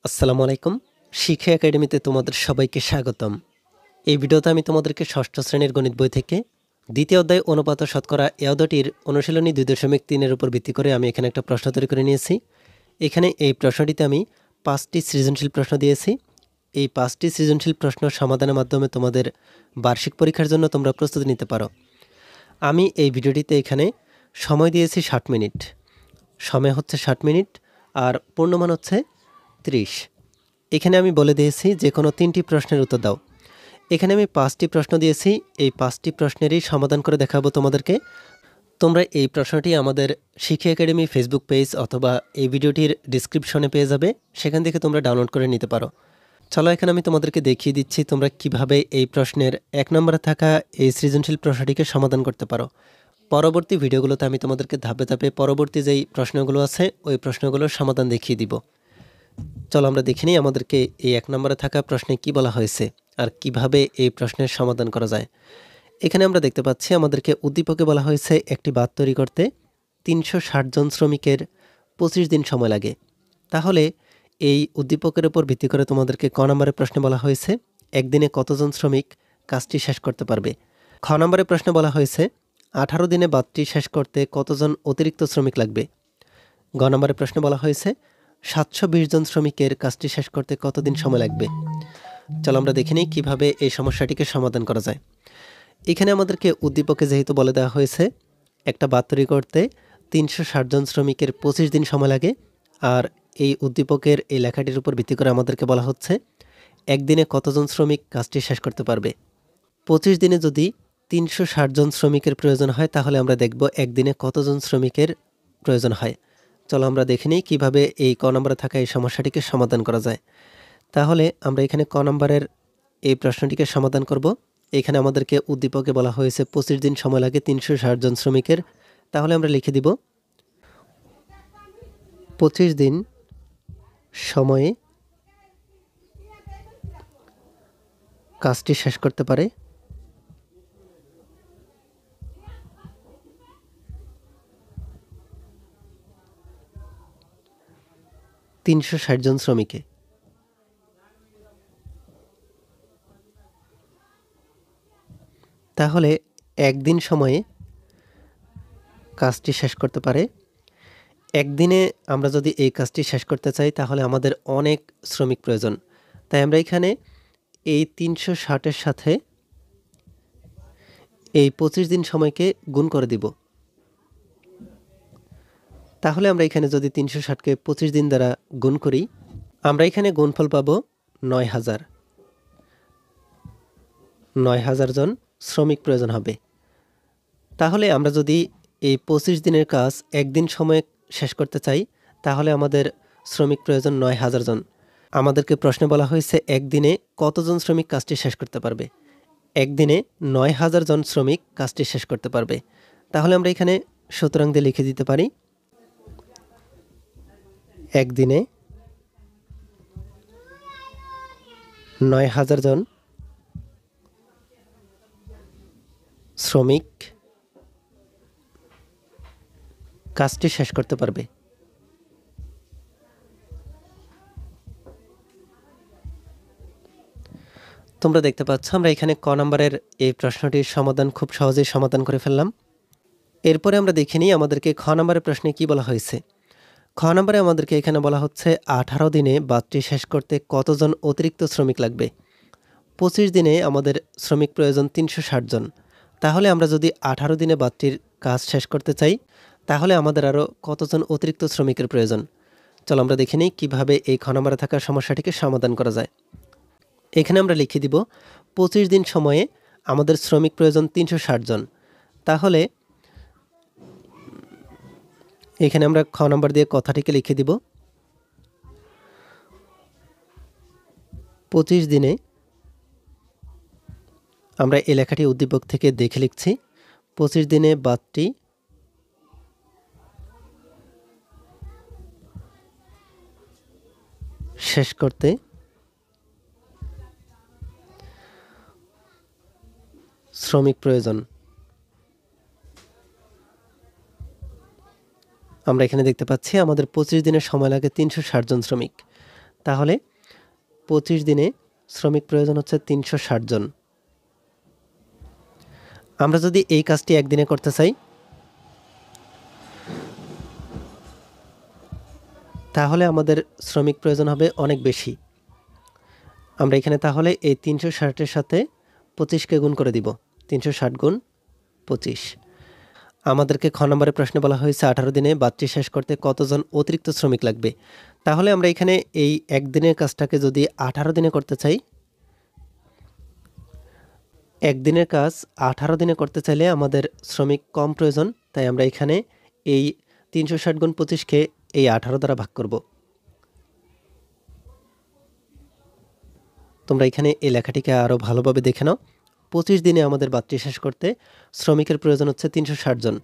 আসসালামু আলাইকুম। শিক্ষা একাডেমিতে তোমাদের সবাইকে স্বাগতম। এই ভিডিওতে আমি তোমাদেরকে ষষ্ঠ শ্রেণীর গণিত বই থেকে দ্বিতীয় অধ্যায় অনুপাত ও শতকরা এ অধ্যায়টির অনুশীলনী 2.3 এর উপর ভিত্তি করে আমি এখানে একটা প্রশ্ন তৈরি করে নিয়েছি। এখানে এই প্রশ্নটিতে আমি 5টি সৃজনশীল প্রশ্ন দিয়েছি। এই 5টি সৃজনশীল প্রশ্ন সমাধানের মাধ্যমে তোমাদের বার্ষিক পরীক্ষার জন্য তোমরা প্রস্তুতি নিতে পারো। আমি এই ভিডিওটিতে এখানে সময় দিয়েছি 60 মিনিট। সময় হচ্ছে 60 মিনিট আর পূর্ণমান হচ্ছে 30। এখানে আমি বলে দিয়েছি যে কোনো 3টি প্রশ্নের উত্তর দাও। এখানে আমি 5টি প্রশ্ন দিয়েছি। এই 5টি প্রশ্নেরই সমাধান করে দেখাবো তোমাদেরকে। তোমরা এই প্রশ্নটি আমাদের শিক্ষা একাডেমি ফেসবুক পেজ অথবা এই ভিডিওটির ডিসক্রিপশনে পেয়ে যাবে, সেখান থেকে তোমরা ডাউনলোড করে নিতে পারো। চলো এখানে আমি তোমাদেরকে দেখিয়ে দিচ্ছি তোমরা কিভাবে এই প্রশ্নের 1 নম্বরে থাকা এই সৃজনশীল প্রশ্নটিকে সমাধান করতে পারো। পরবর্তী ভিডিওগুলোতে আমি তোমাদেরকে ধাপে ধাপে পরবর্তী যেই প্রশ্নগুলো আছে ওই প্রশ্নগুলোর সমাধান দেখিয়ে দিব। চলো আমরা দেখে নিই আমাদেরকে এই 1 নম্বরে থাকা প্রশ্নে কি বলা হয়েছে আর কিভাবে এই প্রশ্নের সমাধান করা যায়। এখানে আমরা দেখতে পাচ্ছি আমাদেরকে উদ্দীপকে বলা হয়েছে একটি বাঁধ তৈরি করতে 360 জন শ্রমিকের 25 দিন সময় লাগে। তাহলে এই উদ্দীপকের উপর ভিত্তি করে তোমাদেরকে ক নম্বরের প্রশ্নে বলা হয়েছে একদিনে কতজন শ্রমিক কাজটি শেষ করতে পারবে। খ নম্বরের প্রশ্নে বলা হয়েছে 18 দিনে বাঁধটি শেষ করতে কতজন অতিরিক্ত শ্রমিক লাগবে। গ নম্বরের প্রশ্নে বলা হয়েছে 720 জন শ্রমিকের কাজটি শেষ করতে কতদিন সময় লাগবে। চলো আমরা দেখে নিই কীভাবে এই সমস্যাটিকে সমাধান করা যায়। এখানে আমাদেরকে উদ্দীপকে যেহেতু বলে দেওয়া হয়েছে একটা বাঁধ তৈরি করতে 360 জন শ্রমিকের 25 দিন সময় লাগে, আর এই উদ্দীপকের এই লেখাটির উপর ভিত্তি করে আমাদেরকে বলা হচ্ছে একদিনে কতজন শ্রমিক কাজটি শেষ করতে পারবে। 25 দিনে যদি 360 জন শ্রমিকের প্রয়োজন হয় তাহলে আমরা দেখব একদিনে কতজন শ্রমিকের প্রয়োজন হয়। চলো আমরা দেখে নিই কীভাবে এই ক নম্বরে থাকা এই সমস্যাটিকে সমাধান করা যায়। তাহলে আমরা এখানে ক নম্বরের এই প্রশ্নটিকে সমাধান করব। এখানে আমাদেরকে উদ্দীপকে বলা হয়েছে 25 দিন সময় লাগে 360 জন শ্রমিকের। তাহলে আমরা লিখে দিব 25 দিন সময়ে কাজটি শেষ করতে পারে 360 জন শ্রমিকে। তাহলে একদিন সময়ে কাজটি শেষ করতে পারে। একদিনে আমরা যদি এই কাজটি শেষ করতে চাই তাহলে আমাদের অনেক শ্রমিক প্রয়োজন। তাই আমরা এখানে এই 360-এর সাথে এই 25 দিন সময়কে গুণ করে দিব। তাহলে আমরা এখানে যদি 360-কে 25 দিন দ্বারা গুণ করি আমরা এখানে গুণফল পাব 9000। 9000 জন শ্রমিক প্রয়োজন হবে। তাহলে আমরা যদি এই 25 দিনের কাজ একদিন সময়ে শেষ করতে চাই তাহলে আমাদের শ্রমিক প্রয়োজন 9000 জন। আমাদেরকে প্রশ্নে বলা হয়েছে একদিনে কতজন শ্রমিক কাজটি শেষ করতে পারবে। একদিনে 9000 জন শ্রমিক কাজটি শেষ করতে পারবে। তাহলে আমরা এখানে সুতরাং দিয়ে লিখে দিতে পারি একদিনে 9000 জন শ্রমিক কাজটি শেষ করতে পারবে। তোমরা দেখতে পাচ্ছ আমরা এখানে ক নম্বরের এই প্রশ্নটির সমাধান খুব সহজেই সমাধান করে ফেললাম। এরপরে আমরা দেখে নিই আমাদেরকে খ নম্বরের প্রশ্নে কি বলা হয়েছে। খ নম্বরে আমাদেরকে এখানে বলা হচ্ছে 18 দিনে বাঁধটি শেষ করতে কতজন অতিরিক্ত শ্রমিক লাগবে। 25 দিনে আমাদের শ্রমিক প্রয়োজন 360 জন। তাহলে আমরা যদি 18 দিনে বাঁধটির কাজ শেষ করতে চাই তাহলে আমাদের আরও কতজন অতিরিক্ত শ্রমিকের প্রয়োজন। চলো আমরা দেখে নিই কীভাবে এই খ নম্বরে থাকা সমস্যাটিকে সমাধান করা যায়। এখানে আমরা লিখে দিব 25 দিন সময়ে আমাদের শ্রমিক প্রয়োজন 360 জন। তাহলে এখানে আমরা খ নম্বর দিয়ে কথাটিকে লিখে দিব 25 দিনে, আমরা এই লেখাটি উদ্দীপক থেকে দেখে লিখছি 25 দিনে বাঁধটি শেষ করতে শ্রমিক প্রয়োজন। আমরা এখানে দেখতে পাচ্ছি আমাদের 25 দিনের সময় লাগে 360 জন শ্রমিক। তাহলে 25 দিনে শ্রমিক প্রয়োজন হচ্ছে 360 জন। আমরা যদি এই কাজটি একদিনে করতে চাই তাহলে আমাদের শ্রমিক প্রয়োজন হবে অনেক বেশি। আমরা এখানে তাহলে এই 360-এর সাথে 25কে গুণ করে দিব। 360 গুণ 25। আমাদেরকে খ নম্বরে প্রশ্নে বলা হয়েছে 18 দিনে বাচ্চা শেষ করতে কতজন অতিরিক্ত শ্রমিক লাগবে। তাহলে আমরা এখানে এই একদিনের কাজটাকে যদি 18 দিনে করতে চাই, একদিনের কাজ 18 দিনে করতে চাইলে আমাদের শ্রমিক কম প্রয়োজন। তাই আমরা এখানে এই 360 গুণ 25কে এই 18 দ্বারা ভাগ করব। তোমরা এখানে এই লেখাটিকে আরও ভালোভাবে দেখে নাও। 25 দিনে আমাদের বাচ্চা শেষ করতে শ্রমিকের প্রয়োজন হচ্ছে 360 জন।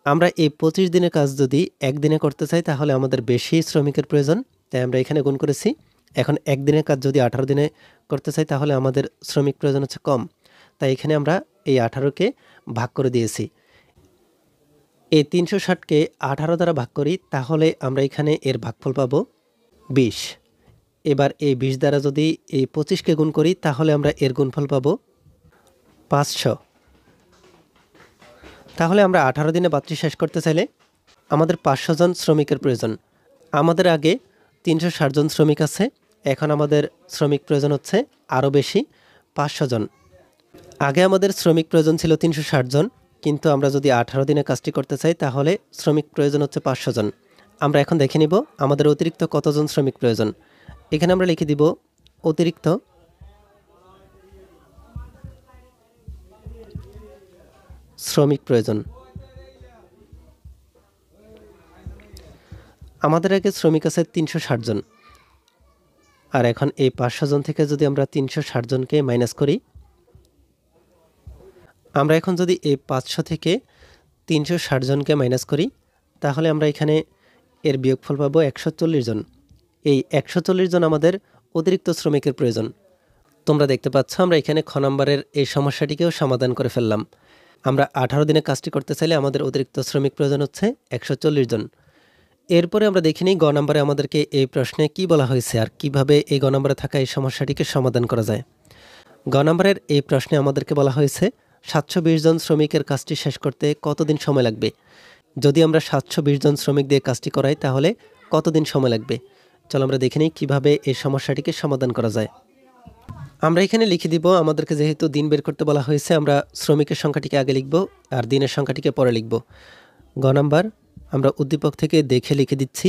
আমরা এই 25 দিনের কাজ যদি একদিনে করতে চাই তাহলে আমাদের বেশি শ্রমিকের প্রয়োজন, তাই আমরা এখানে গুণ করেছি। এখন একদিনের কাজ যদি 18 দিনে করতে চাই তাহলে আমাদের শ্রমিক প্রয়োজন হচ্ছে কম, তাই এখানে আমরা এই 18কে ভাগ করে দিয়েছি। এই 360কে 18 দ্বারা ভাগ করি তাহলে আমরা এখানে এর ভাগফল পাব 20। এবার এই 20 দ্বারা যদি এই 25কে গুণ করি তাহলে আমরা এর গুণফল পাব 500। তাহলে আমরা 18 দিনে বাচ্চা শেষ করতে চাইলে আমাদের 500 জন শ্রমিকের প্রয়োজন। আমাদের আগে 360 জন শ্রমিক আছে, এখন আমাদের শ্রমিক প্রয়োজন হচ্ছে আরও বেশি, 500 জন। আগে আমাদের শ্রমিক প্রয়োজন ছিল 360 জন, কিন্তু আমরা যদি 18 দিনে কাজটি করতে চাই তাহলে শ্রমিক প্রয়োজন হচ্ছে 500 জন। আমরা এখন দেখে নিব আমাদের অতিরিক্ত কতজন শ্রমিক প্রয়োজন। এখানে আমরা লিখে দিব অতিরিক্ত শ্রমিক প্রয়োজন। আমাদের আগে শ্রমিক আছে 360 জন, আর এখন এই 500 জন থেকে যদি আমরা 360 জনকে মাইনাস করি, আমরা এখন যদি এই 500 থেকে 360 জনকে মাইনাস করি তাহলে আমরা এখানে এর বিয়োগফল পাবো 140 জন। এই 140 জন আমাদের অতিরিক্ত শ্রমিকের প্রয়োজন। তোমরা দেখতে পাচ্ছ আমরা এখানে খ নম্বরের এই সমস্যাটিকেও সমাধান করে ফেললাম। আমরা 18 দিনে কাজটি করতে চাইলে আমাদের অতিরিক্ত শ্রমিক প্রয়োজন হচ্ছে 140 জন। এরপরে আমরা দেখে নিই গ নম্বরে আমাদেরকে এই প্রশ্নে কি বলা হয়েছে আর কিভাবে এই গ নম্বরে থাকা এই সমস্যাটিকে সমাধান করা যায়। গ নম্বরের এই প্রশ্নে আমাদেরকে বলা হয়েছে 720 জন শ্রমিকের কাজটি শেষ করতে কতদিন সময় লাগবে। যদি আমরা 720 জন শ্রমিক দিয়ে কাজটি করাই তাহলে কতদিন সময় লাগবে। চলো আমরা দেখে নিই কীভাবে এই সমস্যাটিকে সমাধান করা যায়। আমরা এখানে লিখে দিব, আমাদেরকে যেহেতু দিন বের করতে বলা হয়েছে আমরা শ্রমিকের সংখ্যাটিকে আগে লিখব আর দিনের সংখ্যাটিকে পরে লিখব। গ নাম্বার আমরা উদ্দীপক থেকে দেখে লিখে দিচ্ছি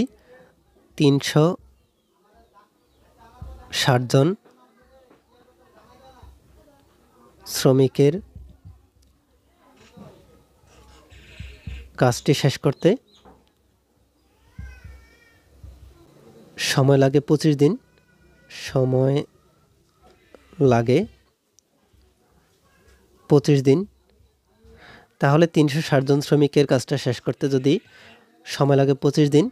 360 জন শ্রমিকের কাজটি শেষ করতে সময় লাগে 25 দিন। সময় লাগে 25 দিন। তাহলে 360 জন শ্রমিকের কাজটা শেষ করতে যদি সময় লাগে 25 দিন,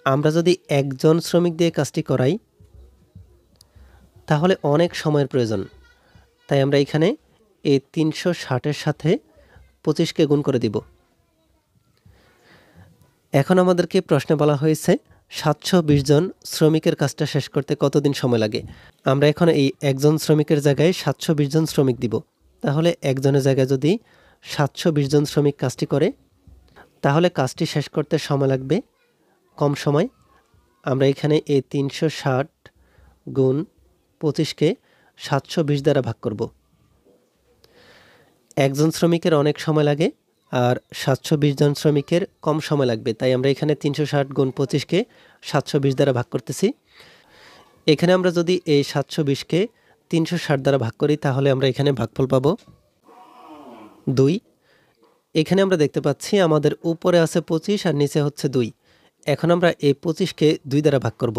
আমরা যদি একজন শ্রমিক দিয়ে কাজটি করাই তাহলে অনেক সময়ের প্রয়োজন। তাই আমরা এখানে এই 360-এর সাথে 25কে গুণ করে দিব। এখন আমাদেরকে প্রশ্নে বলা হয়েছে 720 জন শ্রমিকের কাজটা শেষ করতে কতদিন সময় লাগে। আমরা এখন এই একজন শ্রমিকের জায়গায় 720 জন শ্রমিক দিব। তাহলে একজনের জায়গায় যদি 720 জন শ্রমিক কাজটি করে তাহলে কাজটি শেষ করতে সময় লাগবে কম সময়। আমরা এখানে এই 360 গুণ 25কে 720 দ্বারা ভাগ করব। একজন শ্রমিকের অনেক সময় লাগে আর 720 জন শ্রমিকের কম সময় লাগবে, তাই আমরা এখানে 360 গুণ 25কে 720 দ্বারা ভাগ করতেছি। এখানে আমরা যদি এই 720কে 360 দ্বারা ভাগ করি তাহলে আমরা এখানে ভাগফল পাবো 2। এখানে আমরা দেখতে পাচ্ছি আমাদের উপরে আছে 25 আর নিচে হচ্ছে 2। এখন আমরা এই 25কে 2 দ্বারা ভাগ করব।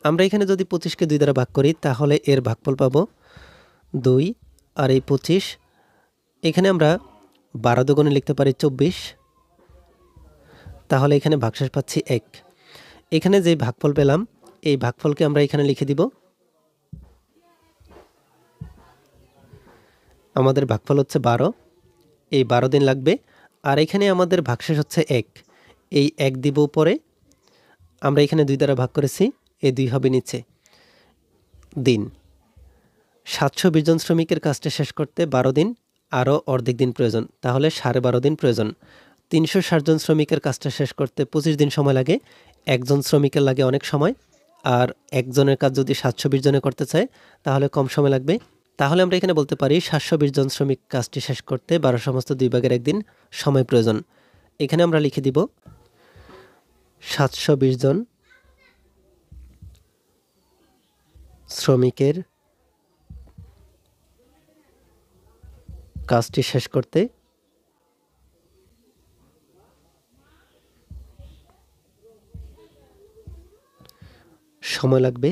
আমরা এখানে যদি 25কে 2 দ্বারা ভাগ করি তাহলে এর ভাগফল পাবো 2 আর এই 25। এখানে আমরা 12 দুগুণে লিখতে পারি 24। তাহলে এখানে ভাগশেষ পাচ্ছি 1। এখানে যে ভাগফল পেলাম এই ভাগফলকে আমরা এখানে লিখে দিব। আমাদের ভাগফল হচ্ছে 12। এই 12 দিন লাগবে। আর এখানে আমাদের ভাগশেষ হচ্ছে 1। এই 1 দিব উপরে, আমরা এখানে 2 দ্বারা ভাগ করেছি, এই 2 হবে নিচে। দিন। 720 জন শ্রমিকের কাজটা শেষ করতে 12 দিন, আরও অর্ধেক দিন প্রয়োজন, তাহলে 12.5 দিন প্রয়োজন। 360 জন শ্রমিকের কাজটা শেষ করতে 25 দিন সময় লাগে, একজন শ্রমিকের লাগে অনেক সময়, আর একজনের কাজ যদি 720 জনে করতে চায় তাহলে কম সময় লাগবে। তাহলে আমরা এখানে বলতে পারি 720 জন শ্রমিক কাজটি শেষ করতে 12/2 দিন সময় প্রয়োজন। এখানে আমরা লিখে দিব 720 জন শ্রমিকের কাজটি শেষ করতে সময় লাগবে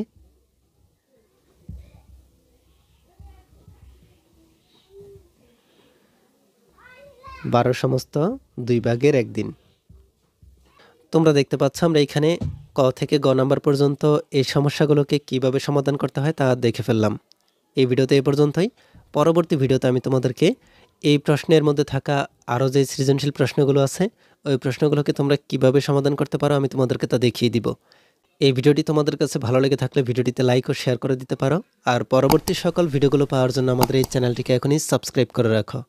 12/2 দিন। তোমরা দেখতে পাচ্ছ আমরা এখানে ক থেকে গ নাম্বার পর্যন্ত এই সমস্যাগুলোকে কিভাবে সমাধান করতে হয় তা দেখে ফেললাম। এই ভিডিওতে এ পর্যন্তই। পরবর্তী ভিডিওতে আমি তোমাদেরকে এই প্রশ্নের মধ্যে থাকা আরও যে সৃজনশীল প্রশ্নগুলো আছে ওই প্রশ্নগুলোকে তোমরা কিভাবে সমাধান করতে পারো আমি তোমাদেরকে তা দেখিয়ে দিব। এই ভিডিওটি তোমাদের কাছে ভালো লেগে থাকলে ভিডিওটিতে লাইক ও শেয়ার করে দিতে পারো। আর পরবর্তী সকল ভিডিওগুলো পাওয়ার জন্য আমাদের এই চ্যানেলটিকে এখনই সাবস্ক্রাইব করে রাখো।